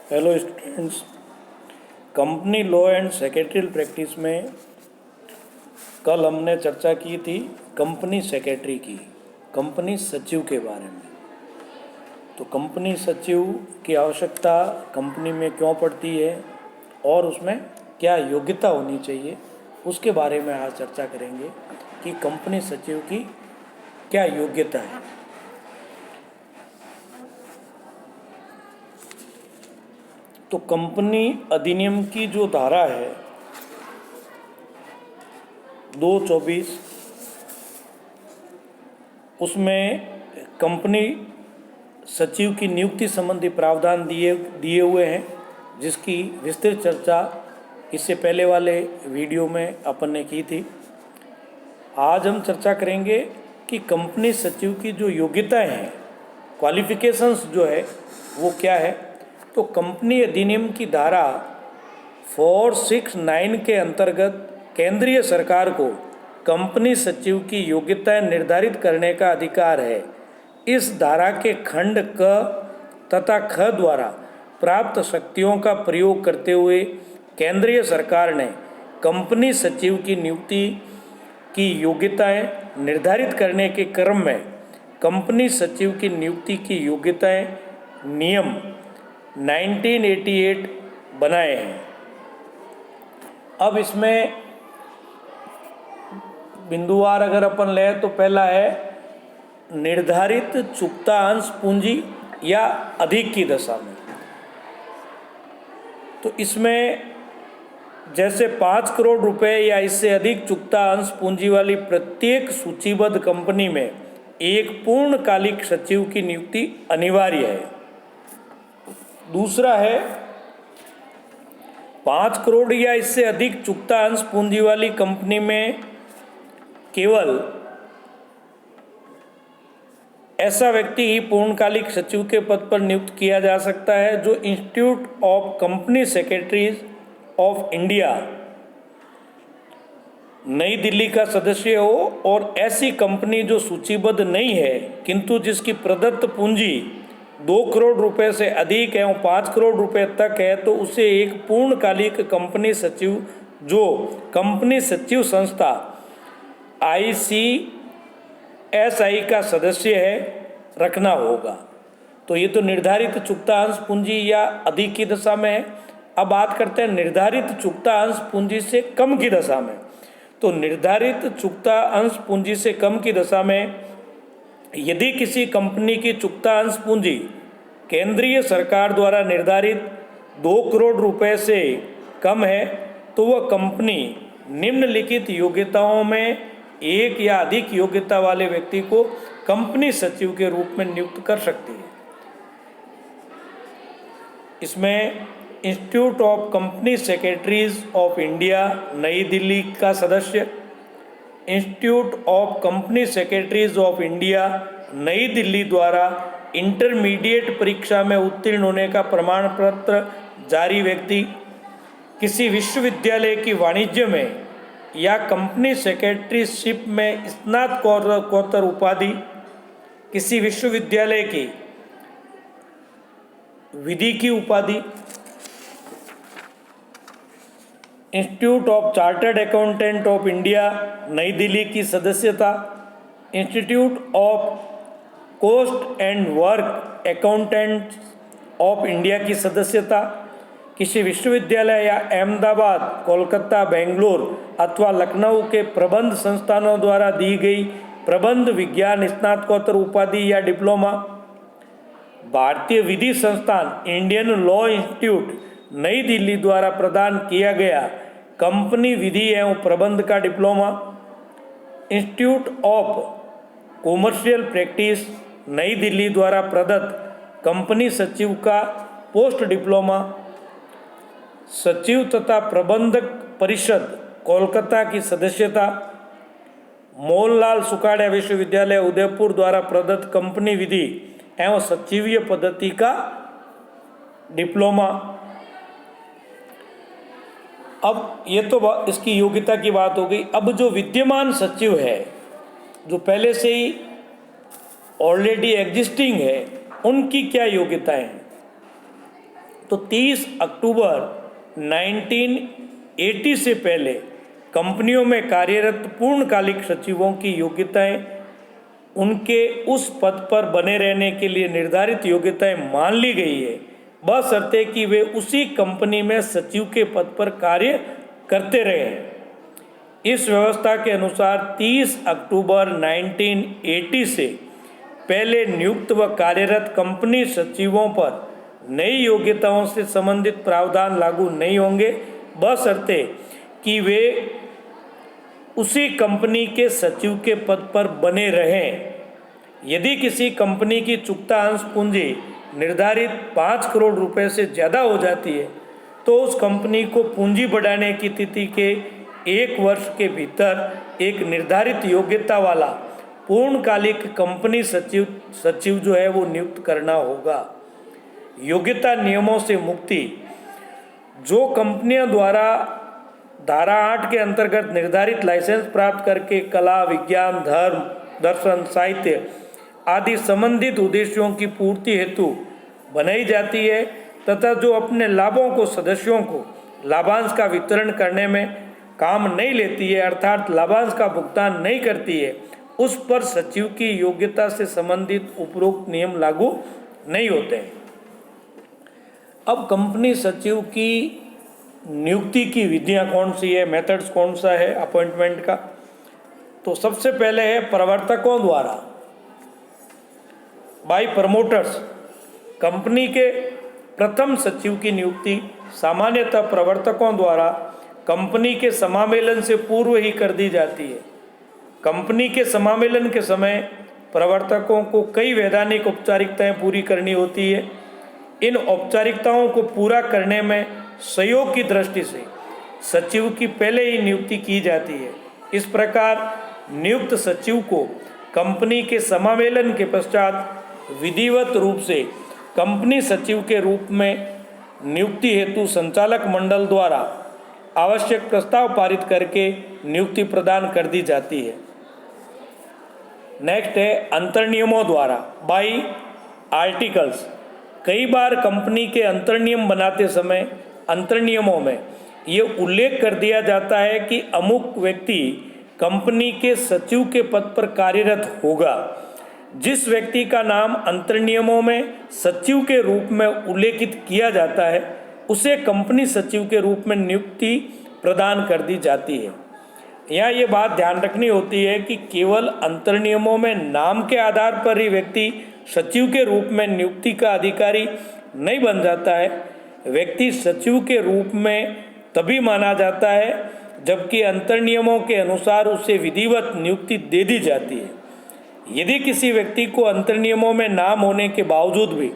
Hello students, company law and secretarial practice में कल हमने चर्चा की थी कंपनी सेक्रेटरी की, कंपनी सचिव के बारे में। तो कंपनी सचिव की आवश्यकता कंपनी में क्यों पड़ती है और उसमें क्या योग्यता होनी चाहिए, उसके बारे में आज चर्चा करेंगे कि कंपनी सचिव की क्या योग्यता है। तो कंपनी अधिनियम की जो धारा है 224, उसमें कंपनी सचिव की नियुक्ति संबंधी प्रावधान दिए हुए हैं, जिसकी विस्तृत चर्चा इससे पहले वाले वीडियो में अपन ने की थी। आज हम चर्चा करेंगे कि कंपनी सचिव की जो योग्यताएं हैं, क्वालिफिकेशंस जो है वो क्या है। तो कंपनी अधिनियम की धारा 469 के अंतर्गत केंद्रीय सरकार को कंपनी सचिव की योग्यताएं निर्धारित करने का अधिकार है। इस धारा के खंड क तथा ख द्वारा प्राप्त शक्तियों का प्रयोग करते हुए केंद्रीय सरकार ने कंपनी सचिव की नियुक्ति की योग्यताएं निर्धारित करने के क्रम में कंपनी सचिव की नियुक्ति की योग्यताएं नियम 1988 बनाए हैं। अब इसमें बिंदुवार अगर अपन लें तो पहला है निर्धारित चुकता अंश पूंजी या अधिक की दशा में। तो इसमें जैसे 5 करोड़ रुपए या इससे अधिक चुकता अंश पूंजी वाली प्रत्येक सूचीबद्ध कंपनी में एक पूर्णकालिक सचिव की नियुक्ति अनिवार्य है। दूसरा है 5 करोड़ या इससे अधिक चुकता अंश पूंजी वाली कंपनी में केवल ऐसा व्यक्ति ही पूर्णकालिक सचिव के पद पर नियुक्त किया जा सकता है जो institute of company secretaries of India नई दिल्ली का सदस्य हो, और ऐसी कंपनी जो सूचीबद्ध नहीं है किंतु जिसकी प्रदत्त पूंजी 2 करोड़ रुपए से अधिक एवं 5 करोड़ रुपए तक है, तो उसे एक पूर्णकालिक कंपनी सचिव जो कंपनी सचिव संस्था ICSI का सदस्य है रखना होगा। तो ये तो निर्धारित चुकता अंश पूंजी या अधिक की दशा में है। अब बात करते हैं निर्धारित चुकता अंश पूंजी से कम की दशा में। तो निर्धारित चुकता अंश पूंजी से कम की दशा में यदि किसी कंपनी की चुकता अंश पूंजी केंद्रीय सरकार द्वारा निर्धारित 2 करोड़ रुपए से कम है, तो वह कंपनी निम्नलिखित योग्यताओं में एक या अधिक योग्यता वाले व्यक्ति को कंपनी सचिव के रूप में नियुक्त कर सकती है। इसमें institute of company secretaries of India नई दिल्ली का सदस्य, institute of company secretaries of India नई दिल्ली द्वारा इंटरमीडिएट परीक्षा में उत्तीर्ण होने का प्रमाण पत्र जारी व्यक्ति, किसी विश्वविद्यालय की वाणिज्य में या कंपनी सेक्रेटरीशिप में स्नातकोत्तर उपाधि, किसी विश्वविद्यालय की विधि की उपाधि, Institute of Chartered Accountant of India नई दिल्ली की सदस्यता, Institute of Cost and Work Accountant of India की सदस्यता, किसी विश्वविद्यालय या अहमदाबाद, कोलकाता, बेंगलोर अथवा लखनऊ के प्रबंध संस्थानों द्वारा दी गई प्रबंध विज्ञान स्नातकोत्तर उपाधि या डिप्लोमा, भारतीय विधि संस्थान इंडियन लॉ इंस्टीट्यूट नई दिल्ली द्वारा प्रदान किया गया कंपनी विधि एवं प्रबंध का diploma, institute of commercial practice नई दिल्ली द्वारा प्रदत्त कंपनी सचिव का पोस्ट डिप्लोमा, सचिव तथा प्रबंधक परिषद कोलकाता की सदस्यता, मोहनलाल सुखाड़िया विश्वविद्यालय उदयपुर द्वारा प्रदत्त कंपनी विधि एवं सचिवीय पद्धति का डिप्लोमा। अब ये तो इसकी योग्यता की बात हो गई। अब जो विद्यमान सचिव है, जो पहले से ही ऑलरेडी एग्जिस्टिंग है, उनकी क्या योग्यताएं हैं। तो 30 अक्टूबर 1980 से पहले कंपनियों में कार्यरत पूर्णकालिक सचिवों की योग्यताएं उनके उस पद पर बने रहने के लिए निर्धारित योग्यताएं मान ली गई है, बशर्ते कि वे उसी कंपनी में सचिव के पद पर कार्य करते रहे। इस व्यवस्था के अनुसार 30 अक्टूबर 1980 से पहले नियुक्त व कार्यरत कंपनी सचिवों पर नई योग्यताओं से संबंधित प्रावधान लागू नहीं होंगे, बशर्ते कि वे उसी कंपनी के सचिव के पद पर बने रहें। यदि किसी कंपनी की चुकता अंश पूंजी निर्धारित 5 करोड़ रुपए से ज़्यादा हो जाती है तो उस कंपनी को पूंजी बढ़ाने की तिथि के 1 वर्ष के भीतर एक निर्धारित योग्यता वाला पूर्णकालिक कंपनी सचिव जो है वो नियुक्त करना होगा। योग्यता नियमों से मुक्ति। जो कंपनियां द्वारा धारा 8 के अंतर्गत निर्धारित लाइसेंस प्राप्त करके कला, विज्ञान, धर्म, दर्शन, साहित्य आदि संबंधित उद्देश्यों की पूर्ति हेतु बनाई जाती है तथा जो अपने लाभों को सदस्यों को लाभांश का वितरण करने में काम नहीं लेती है, अर्थात लाभांश का भुगतान नहीं करती है, उस पर सचिव की योग्यता से संबंधित उपरोक्त नियम लागू नहीं होते हैं। अब कंपनी सचिव की नियुक्ति की विधियां कौन सी है, मेथड्स कौन सा है अपॉइंटमेंट का? तो सबसे पहले है प्रवर्तकों द्वारा, बाय प्रमोटर्स। कंपनी के प्रथम सचिव की नियुक्ति सामान्यतः प्रवर्तकों द्वारा कंपनी के समामेलन से पूर्व ही कर दी जाती है। कंपनी के समामेलन के समय प्रवर्तकों को कई वैधानिक औपचारिकताएं पूरी करनी होती है। इन औपचारिकताओं को पूरा करने में सहयोग की दृष्टि से सचिव की पहले ही नियुक्ति की जाती है। इस प्रकार नियुक्त सचिव को कंपनी के समामेलन के पश्चात विधिवत रूप से कंपनी सचिव के रूप में नियुक्ति हेतु संचालक मंडल द्वारा आवश्यक प्रस्ताव पारित करके नियुक्ति प्रदान कर दी जाती है। नेक्स्ट है अंतर्नियमों द्वारा, बाई आर्टिकल्स। कई बार कंपनी के अंतर्नियम बनाते समय अंतर्नियमों में ये उल्लेख कर दिया जाता है कि अमुक व्यक्ति कंपनी के सचिव के पद पर कार्यरत होगा। जिस व्यक्ति का नाम अंतर्नियमों में सचिव के रूप में उल्लेखित किया जाता है उसे कंपनी सचिव के रूप में नियुक्ति प्रदान कर दी जाती है। यहाँ ये बात ध्यान रखनी होती है कि केवल अंतर्नियमों में नाम के आधार पर ही व्यक्ति सचिव के रूप में नियुक्ति का अधिकारी नहीं बन जाता है। व्यक्ति सचिव के रूप में तभी माना जाता है जबकि अंतर्नियमों के अनुसार उसे विधिवत नियुक्ति दे दी जाती है। यदि किसी व्यक्ति को अंतर्नियमों में नाम होने के बावजूद भी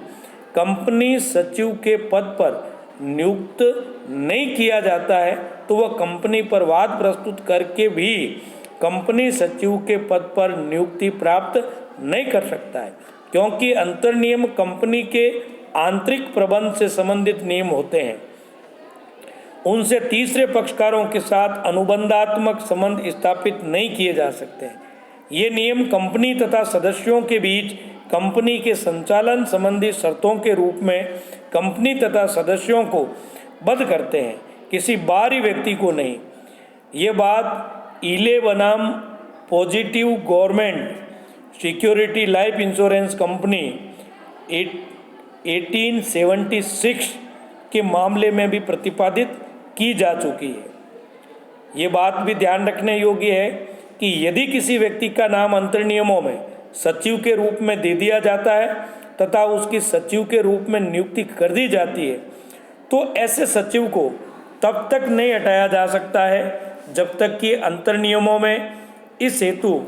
कंपनी सचिव के पद पर नियुक्त नहीं किया जाता है तो वह कंपनी पर वाद प्रस्तुत करके भी कंपनी सचिव के पद पर नियुक्ति प्राप्त नहीं कर सकता है, क्योंकि अंतर्नियम कंपनी के आंतरिक प्रबंध से संबंधित नियम होते हैं। उनसे तीसरे पक्षकारों के साथ अनुबंधात्मक संबंध स्थापित नहीं किए जा सकते। ये नियम कंपनी तथा सदस्यों के बीच कंपनी के संचालन संबंधी शर्तों के रूप में कंपनी तथा सदस्यों को बद्ध करते हैं, किसी बाहरी व्यक्ति को नहीं। ये बात इले बनाम positive government security life insurance company 1876 के मामले में भी प्रतिपादित की जा चुकी है। ये बात भी ध्यान रखने योग्य है कि यदि किसी व्यक्ति का नाम अंतर्नियमों में सचिव के रूप में दे दिया जाता है तथा उसकी सचिव के रूप में नियुक्ति कर दी जाती है तो ऐसे सचिव को तब तक नहीं हटाया जा सकता है जब तक कि अंतर्नियमों में इस हेतु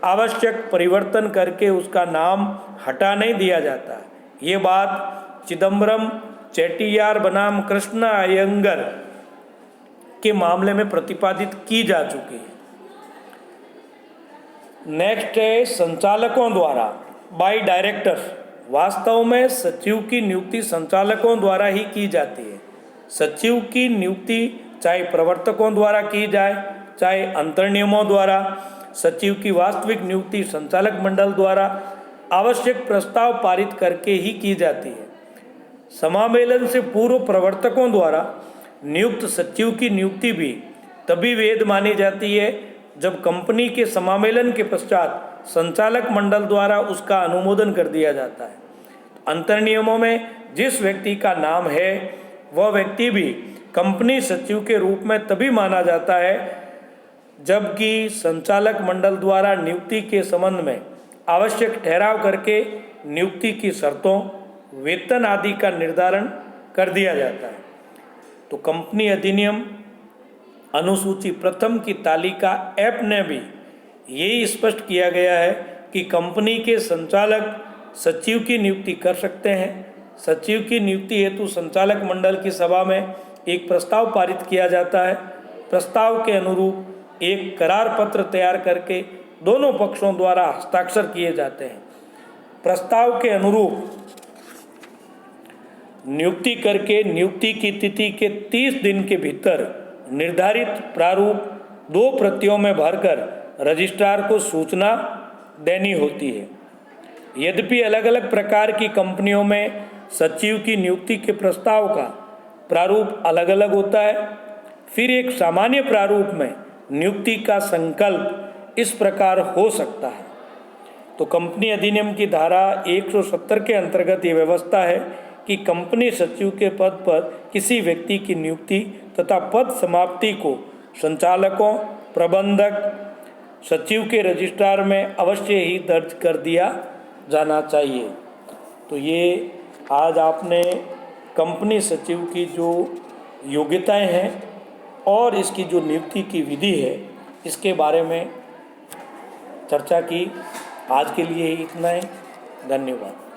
आवश्यक परिवर्तन करके उसका नाम हटा नहीं दिया जाता। ये बात चिदम्बरम चेट्टियार बनाम कृष्णा अयंगर के मामले में प्रतिपादित की जा चुकी है। नेक्स्ट है संचालकों द्वारा, बाय डायरेक्टर्स। वास्तव में सचिव की नियुक्ति संचालकों द्वारा ही की जाती है। सचिव की नियुक्ति चाहे प्रवर्तकों द्वारा की जाए चाहे अंतर्नियमों द्वारा, सचिव की वास्तविक नियुक्ति संचालक मंडल द्वारा आवश्यक प्रस्ताव पारित करके ही की जाती है। समामेलन से पूर्व प्रवर्तकों द्वारा नियुक्त सचिव की नियुक्ति भी तभी वैध मानी जाती है जब कंपनी के समामेलन के पश्चात संचालक मंडल द्वारा उसका अनुमोदन कर दिया जाता है। अंतर नियमों में जिस व्यक्ति का नाम है वह व्यक्ति भी कंपनी सचिव के रूप में तभी माना जाता है जबकि संचालक मंडल द्वारा नियुक्ति के संबंध में आवश्यक ठहराव करके नियुक्ति की शर्तों, वेतन आदि का निर्धारण कर दिया जाता है। तो कंपनी अधिनियम अनुसूची प्रथम की तालिका ऐप ने भी यही स्पष्ट किया गया है कि कंपनी के संचालक सचिव की नियुक्ति कर सकते हैं। सचिव की नियुक्ति हेतु संचालक मंडल की सभा में एक प्रस्ताव पारित किया जाता है। प्रस्ताव के अनुरूप एक करार पत्र तैयार करके दोनों पक्षों द्वारा हस्ताक्षर किए जाते हैं। प्रस्ताव के अनुरूप नियुक्ति करके नियुक्ति की तिथि के 30 दिन के भीतर निर्धारित प्रारूप 2 प्रतियों में भरकर रजिस्ट्रार को सूचना देनी होती है। यद्यपि अलग अलग प्रकार की कंपनियों में सचिव की नियुक्ति के प्रस्ताव का प्रारूप अलग अलग होता है। फिर एक सामान्य प्रारूप में नियुक्ति का संकल्प इस प्रकार हो सकता है। तो कंपनी अधिनियम की धारा 170 के अंतर्गत ये व्यवस्था है कि कंपनी सचिव के पद पर किसी व्यक्ति की नियुक्ति तथा पद समाप्ति को संचालकों, प्रबंधक, सचिव के रजिस्ट्रार में अवश्य ही दर्ज कर दिया जाना चाहिए। तो ये आज आपने कंपनी सचिव की जो योग्यताएं हैं और इसकी जो नियुक्ति की विधि है इसके बारे में चर्चा की। आज के लिए इतना ही। धन्यवाद।